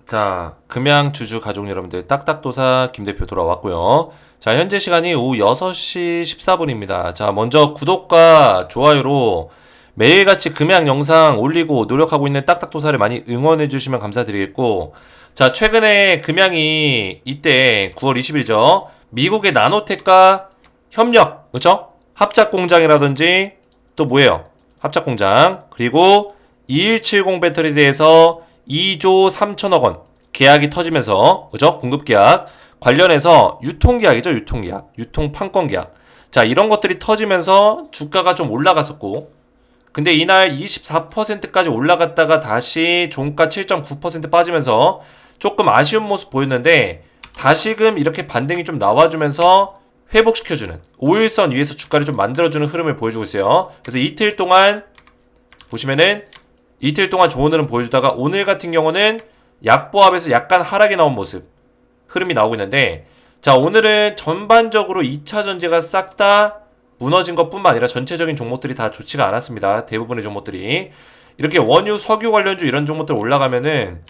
자, 금양주주 가족 여러분들, 딱딱도사 김대표 돌아왔고요. 자, 현재 시간이 오후 6시 14분입니다. 자, 먼저 구독과 좋아요로 매일같이 금양 영상 올리고 노력하고 있는 딱딱도사를 많이 응원해주시면 감사드리겠고, 자, 최근에 금양이 이때 9월 20일이죠. 미국의 나노텍과 협력, 그쵸? 합작공장이라든지, 또 뭐예요? 합작공장, 그리고 2170 배터리에 대해서 2조 3천억 원 계약이 터지면서, 그죠? 공급 계약 관련해서 유통계약이죠. 유통계약, 유통판권 계약. 자, 이런 것들이 터지면서 주가가 좀 올라갔었고, 근데 이날 24%까지 올라갔다가 다시 종가 7.9% 빠지면서 조금 아쉬운 모습 보였는데, 다시금 이렇게 반등이 좀 나와주면서 회복시켜주는 5일선 위에서 주가를 좀 만들어주는 흐름을 보여주고 있어요. 그래서 이틀 동안 보시면은 이틀 동안 좋은 흐름 보여주다가 오늘 같은 경우는 약보합에서 약간 하락이 나온 모습 흐름이 나오고 있는데, 자, 오늘은 전반적으로 2차 전지가 싹 다 무너진 것뿐만 아니라 전체적인 종목들이 다 좋지가 않았습니다. 대부분의 종목들이 이렇게 원유, 석유 관련주 이런 종목들 올라가면은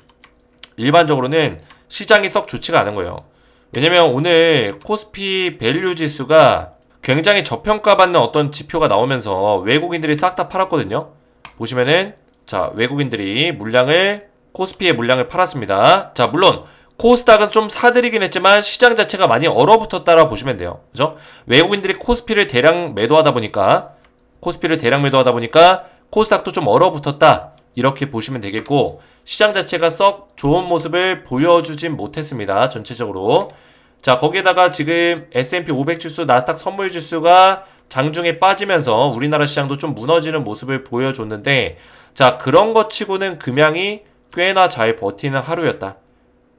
일반적으로는 시장이 썩 좋지가 않은 거예요. 왜냐면 오늘 코스피 밸류 지수가 굉장히 저평가받는 어떤 지표가 나오면서 외국인들이 싹 다 팔았거든요. 보시면은, 자, 외국인들이 코스피의 물량을 팔았습니다. 자, 물론 코스닥은 좀 사들이긴 했지만 시장 자체가 많이 얼어붙었다라고 보시면 돼요. 그죠? 외국인들이 코스피를 대량 매도하다 보니까 코스닥도 좀 얼어붙었다, 이렇게 보시면 되겠고, 시장 자체가 썩 좋은 모습을 보여주진 못했습니다. 전체적으로. 자, 거기에다가 지금 S&P 500 지수, 나스닥 선물 지수가 장중에 빠지면서 우리나라 시장도 좀 무너지는 모습을 보여줬는데, 자, 그런 것 치고는 금양이 꽤나 잘 버티는 하루였다.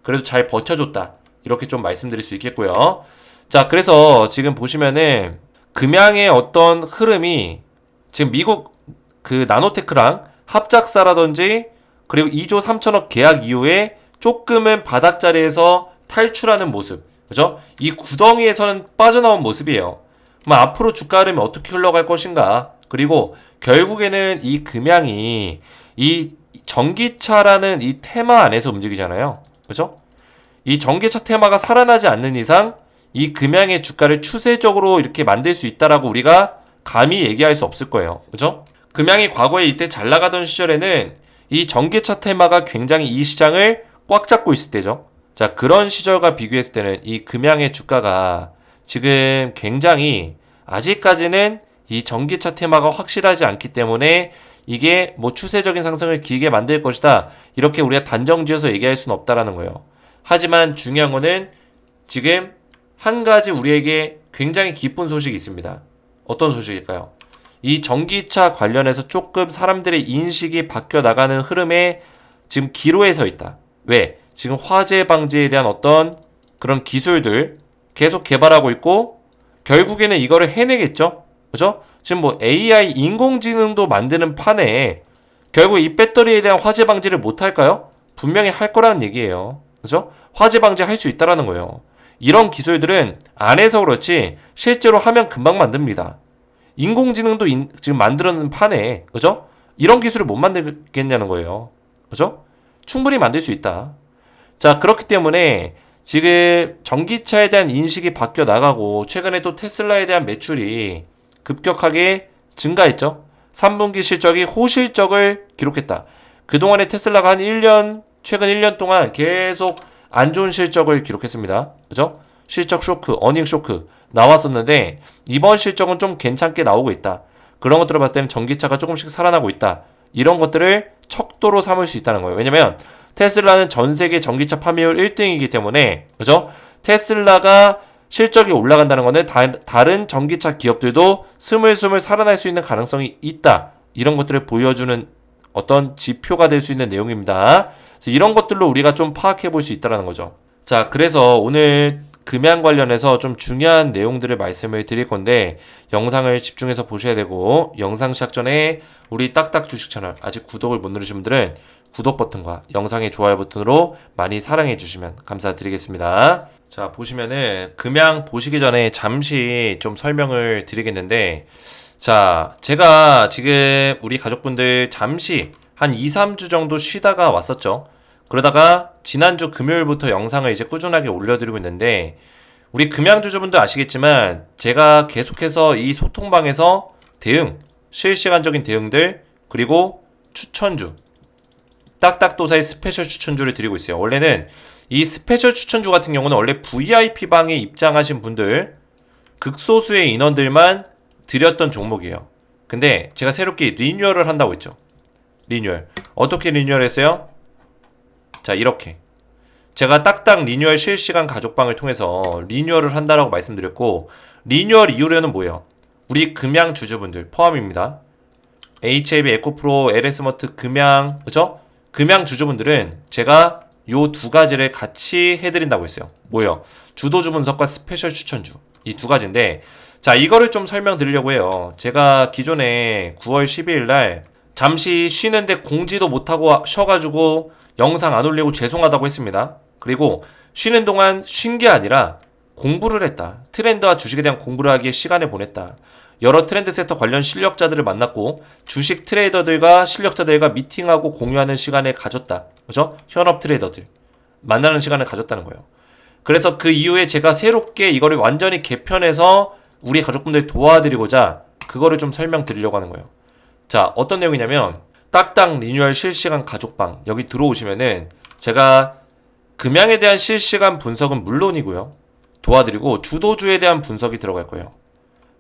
그래도 잘 버텨줬다, 이렇게 좀 말씀드릴 수 있겠고요. 자, 그래서 지금 보시면은 금양의 어떤 흐름이 지금 미국 그 나노테크랑 합작사라든지, 그리고 2조 3천억 계약 이후에 조금은 바닥자리에서 탈출하는 모습, 그죠? 이 구덩이에서는 빠져나온 모습이에요. 그럼 앞으로 주가 흐름이 어떻게 흘러갈 것인가? 그리고 결국에는 이 금양이 이 전기차라는 이 테마 안에서 움직이잖아요. 그죠? 이 전기차 테마가 살아나지 않는 이상 이 금양의 주가를 추세적으로 이렇게 만들 수 있다라고 우리가 감히 얘기할 수 없을 거예요. 그죠? 금양이 과거에 이때 잘 나가던 시절에는 이 전기차 테마가 굉장히 이 시장을 꽉 잡고 있을 때죠. 자, 그런 시절과 비교했을 때는 이 금양의 주가가 지금 굉장히 아직까지는 이 전기차 테마가 확실하지 않기 때문에 이게 뭐 추세적인 상승을 길게 만들 것이다, 이렇게 우리가 단정지어서 얘기할 수는 없다라는 거예요. 하지만 중요한 거는 지금 한 가지 우리에게 굉장히 기쁜 소식이 있습니다. 어떤 소식일까요? 이 전기차 관련해서 조금 사람들의 인식이 바뀌어 나가는 흐름에 지금 기로에 서 있다. 왜? 지금 화재 방지에 대한 어떤 그런 기술들 계속 개발하고 있고, 결국에는 이거를 해내겠죠? 그죠? 지금 뭐 AI 인공지능도 만드는 판에 결국 이 배터리에 대한 화재 방지를 못 할까요? 분명히 할 거라는 얘기예요. 그죠? 화재 방지 할 수 있다라는 거예요. 이런 기술들은 안 해서 그렇지 실제로 하면 금방 만듭니다. 인공지능도 지금 만드는 판에, 그죠? 이런 기술을 못 만들겠냐는 거예요. 그죠? 충분히 만들 수 있다. 자, 그렇기 때문에 지금 전기차에 대한 인식이 바뀌어 나가고, 최근에 또 테슬라에 대한 매출이 급격하게 증가했죠. 3분기 실적이 호실적을 기록했다. 그동안에 테슬라가 최근 1년 동안 계속 안 좋은 실적을 기록했습니다. 그죠? 실적 쇼크, 어닝 쇼크 나왔었는데, 이번 실적은 좀 괜찮게 나오고 있다. 그런 것들을 봤을 때는 전기차가 조금씩 살아나고 있다. 이런 것들을 척도로 삼을 수 있다는 거예요. 왜냐면 테슬라는 전 세계 전기차 판매율 1등이기 때문에, 그죠? 테슬라가 실적이 올라간다는 것은 다른 전기차 기업들도 스물스물 살아날 수 있는 가능성이 있다, 이런 것들을 보여주는 어떤 지표가 될 수 있는 내용입니다. 그래서 이런 것들로 우리가 좀 파악해 볼 수 있다는 거죠. 자, 그래서 오늘 금양 관련해서 좀 중요한 내용들을 말씀을 드릴 건데, 영상을 집중해서 보셔야 되고, 영상 시작 전에 우리 딱딱 주식 채널 아직 구독을 못 누르신 분들은 구독 버튼과 영상의 좋아요 버튼으로 많이 사랑해 주시면 감사드리겠습니다. 자, 보시면은 금양 보시기 전에 잠시 좀 설명을 드리겠는데, 자, 제가 지금 우리 가족분들 잠시 한 2, 3주 정도 쉬다가 왔었죠. 그러다가 지난주 금요일부터 영상을 이제 꾸준하게 올려드리고 있는데 우리 금양주주분들 아시겠지만 제가 계속해서 이 소통방에서 대응, 실시간적인 대응들 그리고 추천주 딱딱도사의 스페셜 추천주를 드리고 있어요. 원래는 이 스페셜 추천주 같은 경우는 원래 VIP방에 입장하신 분들 극소수의 인원들만 드렸던 종목이에요. 근데 제가 새롭게 리뉴얼을 한다고 했죠. 리뉴얼. 어떻게 리뉴얼했어요? 자, 이렇게 제가 딱딱 리뉴얼 실시간 가족방을 통해서 리뉴얼을 한다라고 말씀드렸고, 리뉴얼 이후로는 뭐예요? 우리 금양 주주분들 포함입니다. HLB, 에코프로, LS머트, 금양, 그죠? 금양 주주분들은 제가 요 두 가지를 같이 해드린다고 했어요. 뭐예요? 주도주 분석과 스페셜 추천주. 이 두 가지인데, 자, 이거를 좀 설명드리려고 해요. 제가 기존에 9월 12일 날 잠시 쉬는데 공지도 못하고 쉬어가지고 영상 안 올리고 죄송하다고 했습니다. 그리고 쉬는 동안 쉰 게 아니라 공부를 했다. 트렌드와 주식에 대한 공부를 하기에 시간을 보냈다. 여러 트렌드 섹터 관련 실력자들을 만났고 주식 트레이더들과 실력자들과 미팅하고 공유하는 시간을 가졌다. 그죠? 현업 트레이더들 만나는 시간을 가졌다는 거예요. 그래서 그 이후에 제가 새롭게 이거를 완전히 개편해서 우리 가족분들 도와드리고자 그거를 좀 설명드리려고 하는 거예요. 자, 어떤 내용이냐면 딱딱 리뉴얼 실시간 가족방 여기 들어오시면은 제가 금양에 대한 실시간 분석은 물론이고요. 도와드리고 주도주에 대한 분석이 들어갈 거예요.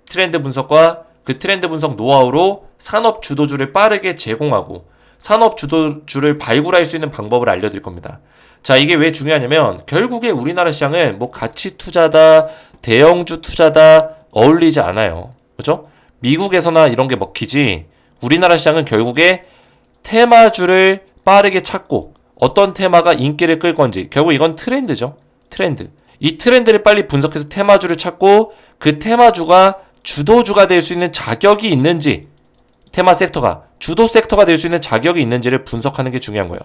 트렌드 분석과 그 트렌드 분석 노하우로 산업 주도주를 빠르게 제공하고 산업 주도주를 발굴할 수 있는 방법을 알려드릴 겁니다. 자, 이게 왜 중요하냐면 결국에 우리나라 시장은 뭐 가치 투자다, 대형주 투자다 어울리지 않아요. 그죠? 미국에서나 이런 게 먹히지 우리나라 시장은 결국에 테마주를 빠르게 찾고 어떤 테마가 인기를 끌 건지 결국 이건 트렌드죠. 트렌드. 이 트렌드를 빨리 분석해서 테마주를 찾고 그 테마주가 주도주가 될 수 있는 자격이 있는지 테마 섹터가 주도 섹터가 될 수 있는 자격이 있는지를 분석하는 게 중요한 거예요.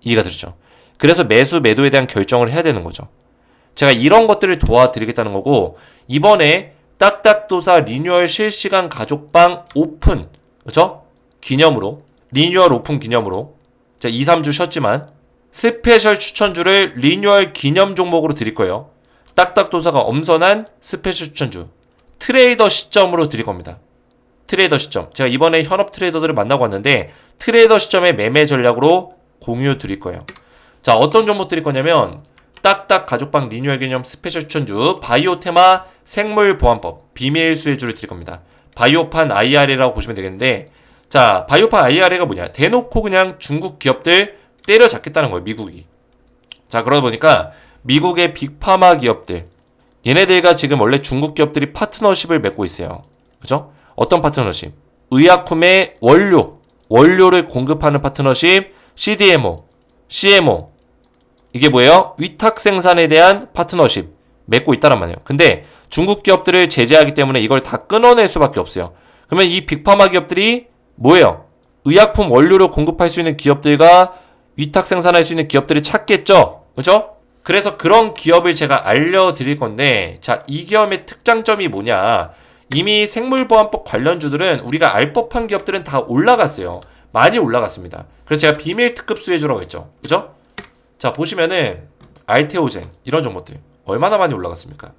이해가 되죠? 그래서 매수 매도에 대한 결정을 해야 되는 거죠. 제가 이런 것들을 도와드리겠다는 거고 이번에 딱딱도사 리뉴얼 실시간 가족방 오픈 그렇죠? 기념으로 리뉴얼 오픈 기념으로 자 2, 3주 쉬었지만 스페셜 추천주를 리뉴얼 기념 종목으로 드릴 거예요. 딱딱도사가 엄선한 스페셜 추천주 트레이더 시점으로 드릴 겁니다. 트레이더 시점. 제가 이번에 현업 트레이더들을 만나고 왔는데 트레이더 시점의 매매 전략으로 공유 드릴 거예요. 자, 어떤 종목 드릴 거냐면 딱딱 가족방 리뉴얼 개념 스페셜 추천주 바이오 테마 생물 보안법 비밀 수혜주를 드릴 겁니다. 바이오판 IRA라고 보시면 되겠는데 자, 바이오판 IRA가 뭐냐? 대놓고 그냥 중국 기업들 때려잡겠다는 거예요, 미국이. 자, 그러다 보니까 미국의 빅파마 기업들 얘네들과 지금 원래 중국 기업들이 파트너십을 맺고 있어요. 그죠? 어떤 파트너십? 의약품의 원료를 공급하는 파트너십, CDMO, CMO. 이게 뭐예요? 위탁 생산에 대한 파트너십 맺고 있다란 말이에요. 근데 중국 기업들을 제재하기 때문에 이걸 다 끊어낼 수밖에 없어요. 그러면 이 빅파마 기업들이 뭐예요? 의약품 원료를 공급할 수 있는 기업들과 위탁 생산할 수 있는 기업들을 찾겠죠? 그죠? 그래서 그런 기업을 제가 알려드릴 건데 자, 이 기업의 특장점이 뭐냐? 이미 생물보안법 관련주들은 우리가 알 법한 기업들은 다 올라갔어요. 많이 올라갔습니다. 그래서 제가 비밀 특급 수혜주라고 했죠. 그죠? 자, 보시면은 알테오젠 이런 종목들 얼마나 많이 올라갔습니까?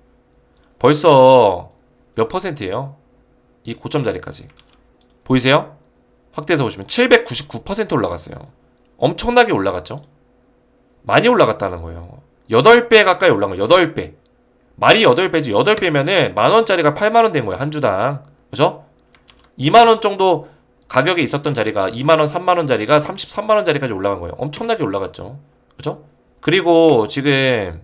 벌써 몇 %예요? 이 고점 자리까지. 보이세요? 확대해서 보시면 799% 올라갔어요. 엄청나게 올라갔죠? 많이 올라갔다는 거예요. 8배 가까이 올라간 거예요. 8배. 말이 8배지. 8배면은 만원짜리가 8만원 된 거예요. 한 주당. 그죠? 2만원 정도 가격에 있었던 자리가 2만원, 3만원 자리가 33만원 자리까지 올라간 거예요. 엄청나게 올라갔죠. 그죠? 그리고 지금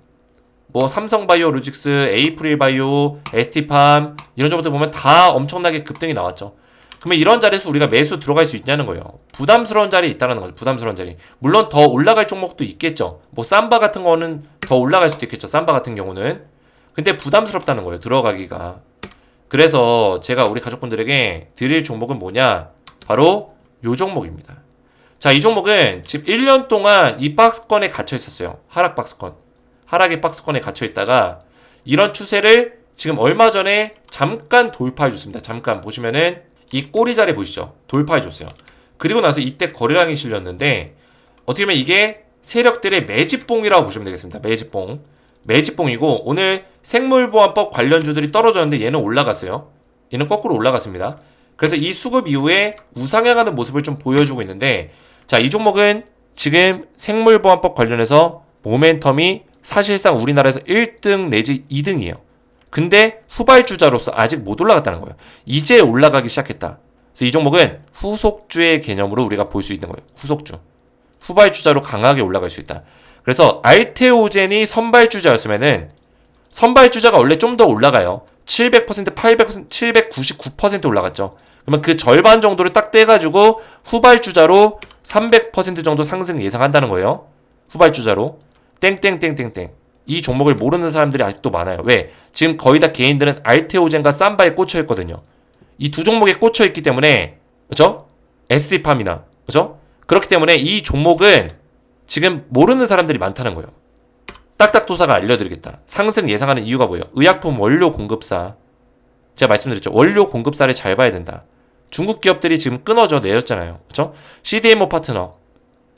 뭐 삼성바이오 로직스, 에이프릴바이오, ST팜 이런 종목들 보면 다 엄청나게 급등이 나왔죠. 그러면 이런 자리에서 우리가 매수 들어갈 수 있냐는 거예요. 부담스러운 자리에 있다는 거죠. 부담스러운 자리. 물론 더 올라갈 종목도 있겠죠. 뭐 삼바 같은 거는 더 올라갈 수도 있겠죠. 삼바 같은 경우는. 근데 부담스럽다는 거예요. 들어가기가. 그래서 제가 우리 가족분들에게 드릴 종목은 뭐냐? 바로 요 종목입니다. 자, 이 종목은 지금 1년 동안 이 박스권에 갇혀 있었어요. 하락 박스권. 하락의 박스권에 갇혀 있다가 이런 추세를 지금 얼마 전에 잠깐 돌파해 줬습니다. 잠깐 보시면은 이 꼬리 자리 보이시죠? 돌파해 줬어요. 그리고 나서 이때 거래량이 실렸는데 어떻게 보면 이게 세력들의 매집봉이라고 보시면 되겠습니다. 매집봉. 매집봉이고 오늘 생물보안법 관련주들이 떨어졌는데 얘는 올라갔어요. 얘는 거꾸로 올라갔습니다. 그래서 이 수급 이후에 우상향하는 모습을 좀 보여주고 있는데 자, 이 종목은 지금 생물보안법 관련해서 모멘텀이 사실상 우리나라에서 1등 내지 2등이에요. 근데 후발주자로서 아직 못 올라갔다는 거예요. 이제 올라가기 시작했다. 그래서 이 종목은 후속주의 개념으로 우리가 볼 수 있는 거예요. 후속주. 후발주자로 강하게 올라갈 수 있다. 그래서 알테오젠이 선발주자였으면은 선발주자가 원래 좀 더 올라가요. 700%, 800%, 799% 올라갔죠. 그러면 그 절반 정도를 딱 떼가지고 후발주자로 300% 정도 상승 예상한다는 거예요. 후발주자로. 땡땡땡땡땡. 이 종목을 모르는 사람들이 아직도 많아요. 왜? 지금 거의 다 개인들은 알테오젠과 삼바에 꽂혀 있거든요. 이 두 종목에 꽂혀 있기 때문에, 그죠? SD팜이나, 그죠? 그렇기 때문에 이 종목은 지금 모르는 사람들이 많다는 거예요. 딱딱도사가 알려드리겠다. 상승 예상하는 이유가 뭐예요? 의약품 원료 공급사. 제가 말씀드렸죠. 원료 공급사를 잘 봐야 된다. 중국 기업들이 지금 끊어져 내렸잖아요. 그죠? CDMO 파트너,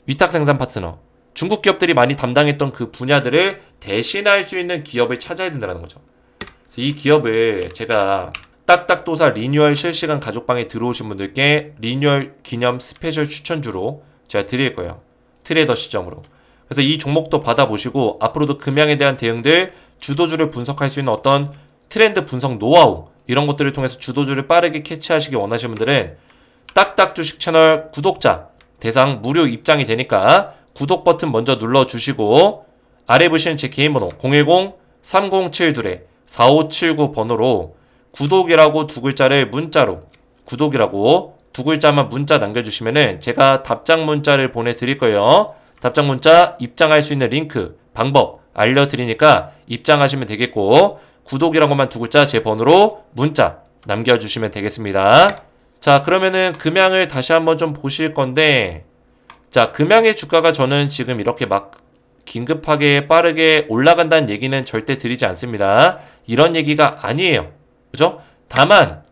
위탁 생산 파트너. 중국 기업들이 많이 담당했던 그 분야들을 대신할 수 있는 기업을 찾아야 된다는 거죠. 그래서 이 기업을 제가 딱딱도사 리뉴얼 실시간 가족방에 들어오신 분들께 리뉴얼 기념 스페셜 추천주로 제가 드릴 거예요. 트레이더 시점으로. 그래서 이 종목도 받아보시고 앞으로도 금양에 대한 대응들, 주도주를 분석할 수 있는 어떤 트렌드 분석 노하우 이런 것들을 통해서 주도주를 빠르게 캐치하시기 원하시는 분들은 딱딱 주식 채널 구독자 대상 무료 입장이 되니까 구독 버튼 먼저 눌러주시고 아래 보시는 제 개인 번호 010-3072-4579 번호로 구독이라고 두 글자를 문자로 구독이라고 두 글자만 문자 남겨주시면은 제가 답장 문자를 보내드릴 거예요. 답장 문자 입장할 수 있는 링크 방법 알려드리니까 입장하시면 되겠고 구독이라고만 두 글자 제 번호로 문자 남겨주시면 되겠습니다. 자, 그러면은 금양을 다시 한번 좀 보실 건데 자, 금양의 주가가 저는 지금 이렇게 막 긴급하게 빠르게 올라간다는 얘기는 절대 드리지 않습니다. 이런 얘기가 아니에요. 그죠? 다만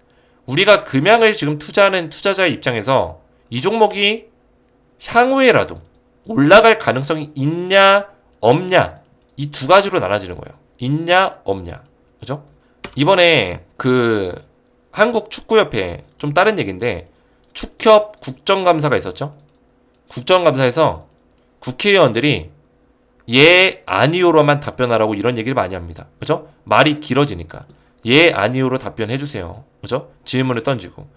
우리가 금양을 지금 투자하는 투자자의 입장에서 이 종목이 향후에라도 올라갈 가능성이 있냐 없냐 이 두 가지로 나눠지는 거예요. 있냐 없냐. 그죠? 이번에 그 한국축구협회 좀 다른 얘기인데 축협 국정감사가 있었죠. 국정감사에서 국회의원들이 예 아니요로만 답변하라고 이런 얘기를 많이 합니다. 그죠? 말이 길어지니까 예 아니요로 답변해 주세요. 그죠? 질문을 던지고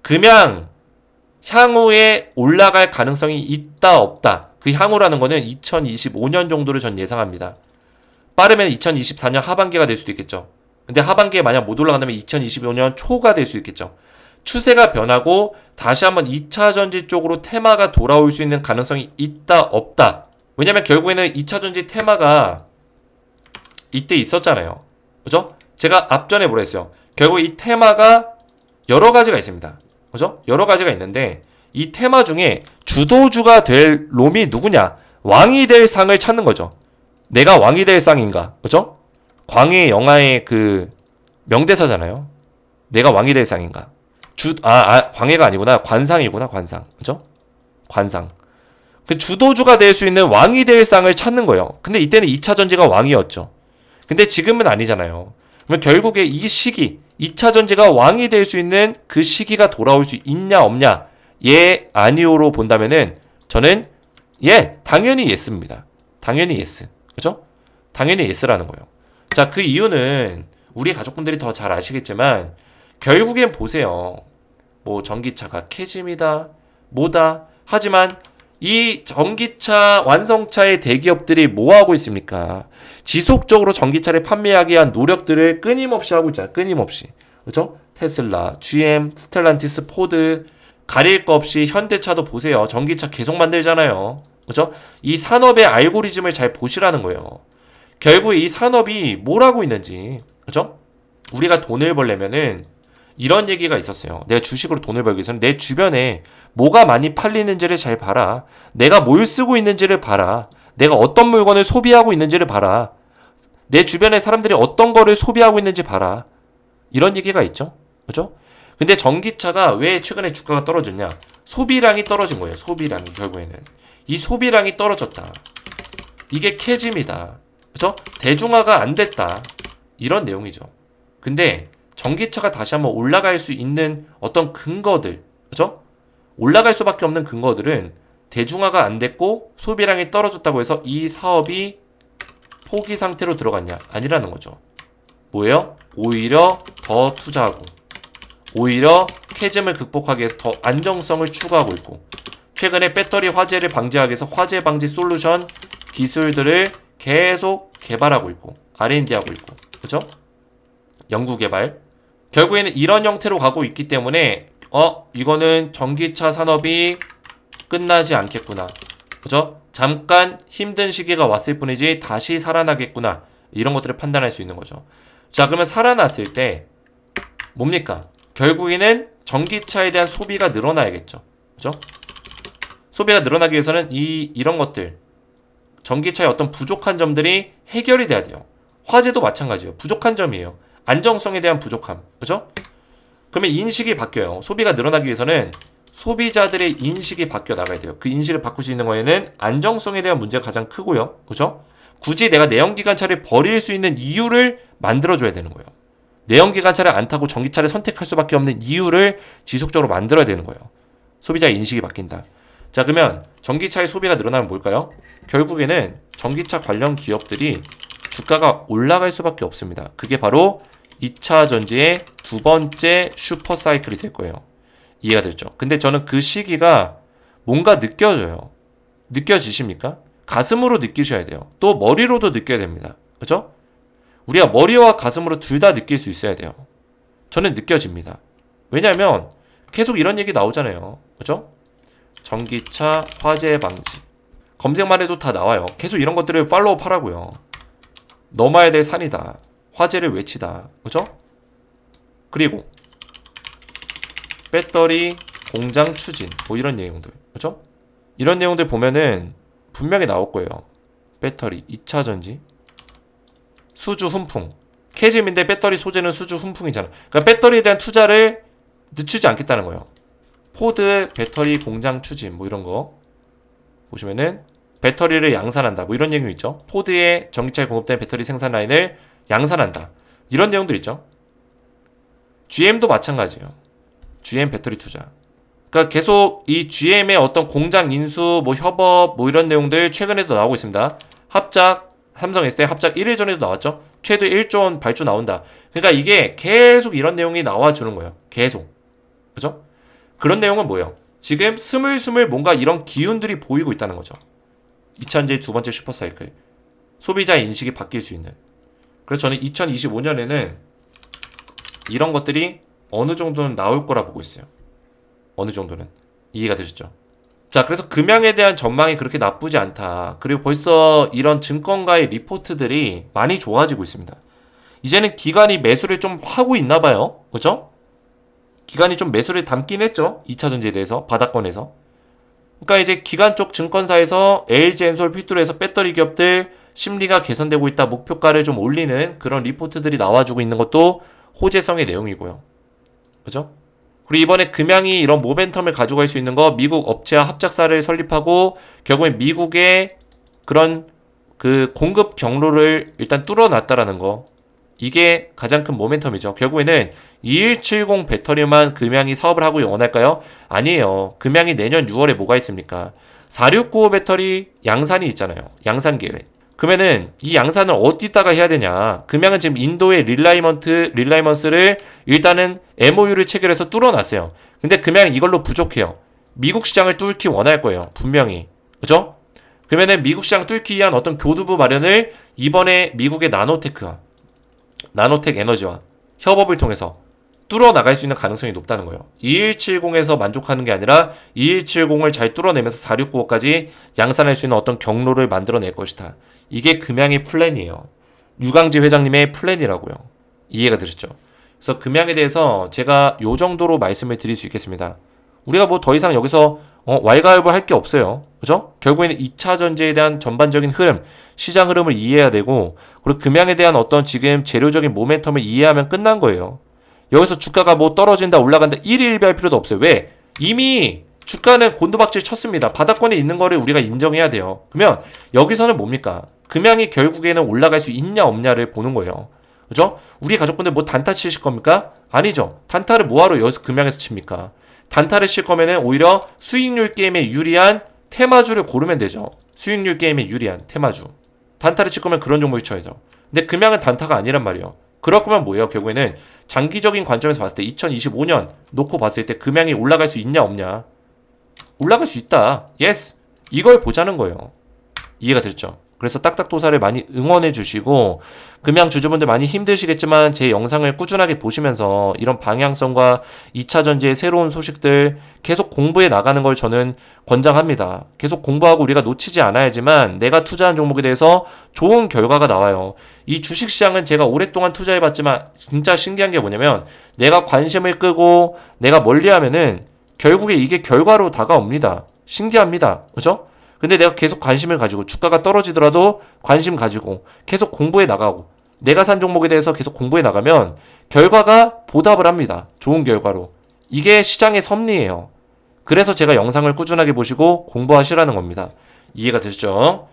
금양 향후에 올라갈 가능성이 있다 없다. 그 향후라는 거는 2025년 정도를 전 예상합니다. 빠르면 2024년 하반기가 될 수도 있겠죠. 근데 하반기에 만약 못 올라간다면 2025년 초가 될 수 있겠죠. 추세가 변하고 다시 한번 2차전지 쪽으로 테마가 돌아올 수 있는 가능성이 있다 없다. 왜냐면 결국에는 2차전지 테마가 이때 있었잖아요. 그죠? 제가 앞전에 뭐라 했어요? 결국 이 테마가 여러 가지가 있습니다. 그죠? 여러 가지가 있는데 이 테마 중에 주도주가 될 놈이 누구냐? 왕이 될 상을 찾는 거죠. 내가 왕이 될 상인가? 그죠? 광해 영화의 그 명대사잖아요. 내가 왕이 될 상인가? 광해가 아니구나. 관상이구나. 관상. 그죠? 관상. 그 주도주가 될 수 있는 왕이 될 상을 찾는 거예요. 근데 이때는 2차 전지가 왕이었죠. 근데 지금은 아니잖아요. 그러면 결국에 이 시기 2차 전지가 왕이 될 수 있는 그 시기가 돌아올 수 있냐 없냐 예 아니오로 본다면은 저는 예 당연히 예스입니다. 당연히 예스. 그죠? 당연히 예스라는 거예요. 자, 그 이유는 우리 가족분들이 더 잘 아시겠지만 결국엔 보세요. 뭐 전기차가 캐짐이다 뭐다 하지만 이 전기차 완성차의 대기업들이 뭐 하고 있습니까? 지속적으로 전기차를 판매하기 위한 노력들을 끊임없이 하고 있잖아요. 끊임없이. 그죠? 테슬라, GM, 스텔란티스, 포드 가릴 거 없이 현대차도 보세요. 전기차 계속 만들잖아요. 그죠? 이 산업의 알고리즘을 잘 보시라는 거예요. 결국 이 산업이 뭘 하고 있는지. 그죠? 우리가 돈을 벌려면은 이런 얘기가 있었어요. 내가 주식으로 돈을 벌기 위해서는 내 주변에 뭐가 많이 팔리는지를 잘 봐라. 내가 뭘 쓰고 있는지를 봐라. 내가 어떤 물건을 소비하고 있는지를 봐라. 내 주변에 사람들이 어떤 거를 소비하고 있는지 봐라. 이런 얘기가 있죠. 그죠? 근데 전기차가 왜 최근에 주가가 떨어졌냐? 소비량이 떨어진 거예요. 소비량이 결국에는. 이 소비량이 떨어졌다. 이게 캐즘이다. 그죠? 대중화가 안 됐다. 이런 내용이죠. 근데 전기차가 다시 한번 올라갈 수 있는 어떤 근거들, 그죠? 올라갈 수밖에 없는 근거들은 대중화가 안 됐고 소비량이 떨어졌다고 해서 이 사업이 포기 상태로 들어갔냐? 아니라는 거죠. 뭐예요? 오히려 더 투자하고 오히려 캐즘을 극복하기 위해서 더 안정성을 추구하고 있고 최근에 배터리 화재를 방지하기 위해서 화재 방지 솔루션 기술들을 계속 개발하고 있고 R&D하고 있고 그죠? 연구 개발 결국에는 이런 형태로 가고 있기 때문에 이거는 전기차 산업이 끝나지 않겠구나 그죠? 잠깐 힘든 시기가 왔을 뿐이지 다시 살아나겠구나 이런 것들을 판단할 수 있는 거죠. 자 그러면 살아났을 때 뭡니까? 결국에는 전기차에 대한 소비가 늘어나야겠죠. 그죠? 소비가 늘어나기 위해서는 이런 것들 전기차의 어떤 부족한 점들이 해결이 돼야 돼요. 화재도 마찬가지예요. 부족한 점이에요. 안정성에 대한 부족함. 그죠? 그러면 인식이 바뀌어요. 소비가 늘어나기 위해서는 소비자들의 인식이 바뀌어 나가야 돼요. 그 인식을 바꿀 수 있는 거에는 안정성에 대한 문제가 가장 크고요. 그죠? 굳이 내가 내연기관차를 버릴 수 있는 이유를 만들어줘야 되는 거예요. 내연기관차를 안 타고 전기차를 선택할 수밖에 없는 이유를 지속적으로 만들어야 되는 거예요. 소비자의 인식이 바뀐다. 자 그러면 전기차의 소비가 늘어나면 뭘까요? 결국에는 전기차 관련 기업들이 주가가 올라갈 수밖에 없습니다. 그게 바로 2차 전지의 두 번째 슈퍼사이클이 될 거예요. 이해가 됐죠? 근데 저는 그 시기가 뭔가 느껴져요. 느껴지십니까? 가슴으로 느끼셔야 돼요. 또 머리로도 느껴야 됩니다. 그죠? 우리가 머리와 가슴으로 둘 다 느낄 수 있어야 돼요. 저는 느껴집니다. 왜냐하면 계속 이런 얘기 나오잖아요. 그죠? 전기차 화재 방지 검색만 해도 다 나와요. 계속 이런 것들을 팔로우업 하라고요. 넘어야 될 산이다. 화재를 외치다. 그죠? 그리고 배터리 공장 추진 뭐 이런 내용들. 그죠? 이런 내용들 보면은 분명히 나올 거예요. 배터리 2차 전지 수주 훈풍 캐즘인데 배터리 소재는 수주 훈풍이잖아. 그러니까 배터리에 대한 투자를 늦추지 않겠다는 거예요. 포드 배터리 공장 추진 뭐 이런 거 보시면은 배터리를 양산한다 뭐 이런 내용 있죠. 포드의 전기차에 공급된 배터리 생산 라인을 양산한다 이런 내용들 있죠. GM도 마찬가지예요. GM 배터리 투자. 그러니까 계속 이 GM의 어떤 공장 인수 뭐 협업 뭐 이런 내용들 최근에도 나오고 있습니다. 합작 삼성 SDI 합작 1일 전에도 나왔죠. 최대 1조 원 발주 나온다. 그러니까 이게 계속 이런 내용이 나와주는 거예요. 계속. 그죠? 그런 내용은 뭐예요? 지금 스물스물 뭔가 이런 기운들이 보이고 있다는 거죠. 2차전지의 두 번째 슈퍼사이클. 소비자의 인식이 바뀔 수 있는. 그래서 저는 2025년에는 이런 것들이 어느 정도는 나올 거라 보고 있어요. 어느 정도는. 이해가 되셨죠? 자, 그래서 금양에 대한 전망이 그렇게 나쁘지 않다. 그리고 벌써 이런 증권가의 리포트들이 많이 좋아지고 있습니다. 이제는 기관이 매수를 좀 하고 있나 봐요. 그죠? 기관이 좀 매수를 담긴 했죠. 2차전지에 대해서 바닥권에서. 그러니까 이제 기관 쪽 증권사에서 LG엔솔 필두로 해서 배터리 기업들 심리가 개선되고 있다. 목표가를 좀 올리는 그런 리포트들이 나와주고 있는 것도 호재성의 내용이고요. 그죠? 그리고 이번에 금양이 이런 모멘텀을 가져갈 수 있는 거 미국 업체와 합작사를 설립하고 결국엔 미국의 그런 그 공급 경로를 일단 뚫어놨다라는 거. 이게 가장 큰 모멘텀이죠. 결국에는 2170 배터리만 금양이 사업을 하고 원할까요? 아니에요. 금양이 내년 6월에 뭐가 있습니까? 4695 배터리 양산이 있잖아요. 양산 계획. 그러면은 이 양산을 어디다가 해야 되냐? 금양은 지금 인도의 릴라이먼스를 일단은 MOU를 체결해서 뚫어놨어요. 근데 금양은 이걸로 부족해요. 미국 시장을 뚫기 원할 거예요. 분명히. 그죠? 그러면은 미국 시장 뚫기 위한 어떤 교두부 마련을 이번에 미국의 나노텍 에너지와 협업을 통해서 뚫어나갈 수 있는 가능성이 높다는 거예요. 2170에서 만족하는 게 아니라 2170을 잘 뚫어내면서 4695까지 양산할 수 있는 어떤 경로를 만들어낼 것이다. 이게 금양의 플랜이에요. 유강지 회장님의 플랜이라고요. 이해가 되셨죠? 그래서 금양에 대해서 제가 요 정도로 말씀을 드릴 수 있겠습니다. 우리가 뭐 더 이상 여기서 왈가왈부할 게 없어요. 그죠? 결국에는 2차 전지에 대한 전반적인 흐름, 시장 흐름을 이해해야 되고 그리고 금양에 대한 어떤 지금 재료적인 모멘텀을 이해하면 끝난 거예요. 여기서 주가가 뭐 떨어진다 올라간다 1일1비할 필요도 없어요. 왜? 이미 주가는 곤두박질 쳤습니다. 바닥권에 있는 거를 우리가 인정해야 돼요. 그러면 여기서는 뭡니까? 금양이 결국에는 올라갈 수 있냐 없냐를 보는 거예요. 그죠? 우리 가족분들 뭐 단타 치실 겁니까? 아니죠. 단타를 뭐하러 여기서 금양에서 칩니까? 단타를 칠 거면은 오히려 수익률 게임에 유리한 테마주를 고르면 되죠. 수익률 게임에 유리한 테마주. 단타를 칠 거면 그런 종목을 쳐야죠. 근데 금양은 단타가 아니란 말이에요. 그럴 거면 뭐예요? 결국에는 장기적인 관점에서 봤을 때 2025년 놓고 봤을 때 금양이 올라갈 수 있냐 없냐? 올라갈 수 있다. 예스. 이걸 보자는 거예요. 이해가 됐죠? 그래서 딱딱도사를 많이 응원해 주시고 금양 주주분들 많이 힘드시겠지만 제 영상을 꾸준하게 보시면서 이런 방향성과 2차 전지의 새로운 소식들 계속 공부해 나가는 걸 저는 권장합니다. 계속 공부하고 우리가 놓치지 않아야지만 내가 투자한 종목에 대해서 좋은 결과가 나와요. 이 주식시장은 제가 오랫동안 투자해봤지만 진짜 신기한 게 뭐냐면 내가 관심을 끄고 내가 멀리하면은 결국에 이게 결과로 다가옵니다. 신기합니다. 그죠? 근데 내가 계속 관심을 가지고 주가가 떨어지더라도 관심 가지고 계속 공부해 나가고 내가 산 종목에 대해서 계속 공부해 나가면 결과가 보답을 합니다. 좋은 결과로. 이게 시장의 섭리예요. 그래서 제가 영상을 꾸준하게 보시고 공부하시라는 겁니다. 이해가 되시죠?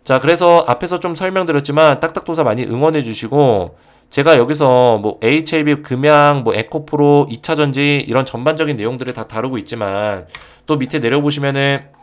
자, 그래서 앞에서 좀 설명드렸지만 딱딱도사 많이 응원해 주시고 제가 여기서 뭐 HLB 금양, 뭐 에코프로, 2차전지 이런 전반적인 내용들을 다 다루고 있지만 또 밑에 내려보시면은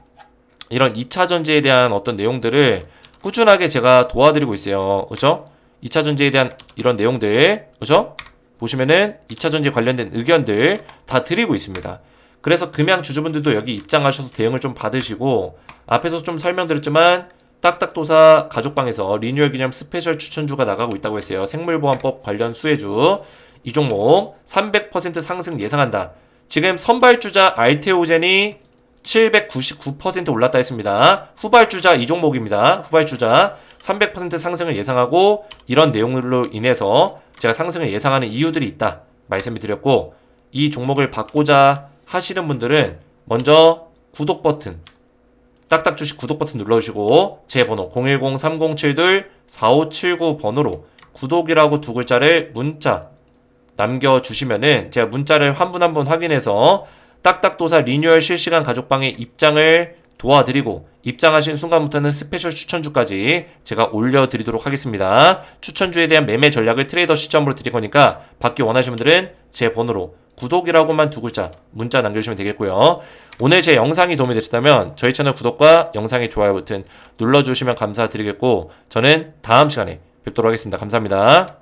이런 2차 전지에 대한 어떤 내용들을 꾸준하게 제가 도와드리고 있어요. 그죠? 2차 전지에 대한 이런 내용들, 그죠? 보시면은 2차 전지 관련된 의견들 다 드리고 있습니다. 그래서 금양 주주분들도 여기 입장하셔서 대응을 좀 받으시고 앞에서 좀 설명드렸지만 딱딱도사 가족방에서 리뉴얼 기념 스페셜 추천주가 나가고 있다고 했어요. 생물보안법 관련 수혜주. 이 종목 300% 상승 예상한다. 지금 선발주자 알테오젠이 799% 올랐다 했습니다. 후발주자 이 종목입니다. 후발주자 300% 상승을 예상하고 이런 내용으로 인해서 제가 상승을 예상하는 이유들이 있다 말씀을 드렸고 이 종목을 받고자 하시는 분들은 먼저 구독 버튼 딱딱주식 구독 버튼 눌러주시고 제 번호 010-3072-4579 번호로 구독이라고 두 글자를 문자 남겨주시면은 제가 문자를 한 분 한 분 확인해서 딱딱도사 리뉴얼 실시간 가족방에 입장을 도와드리고 입장하신 순간부터는 스페셜 추천주까지 제가 올려드리도록 하겠습니다. 추천주에 대한 매매 전략을 트레이더 시점으로 드릴 거니까 받기 원하시는 분들은 제 번호로 구독이라고만 두 글자 문자 남겨주시면 되겠고요. 오늘 제 영상이 도움이 되셨다면 저희 채널 구독과 영상의 좋아요 버튼 눌러주시면 감사드리겠고 저는 다음 시간에 뵙도록 하겠습니다. 감사합니다.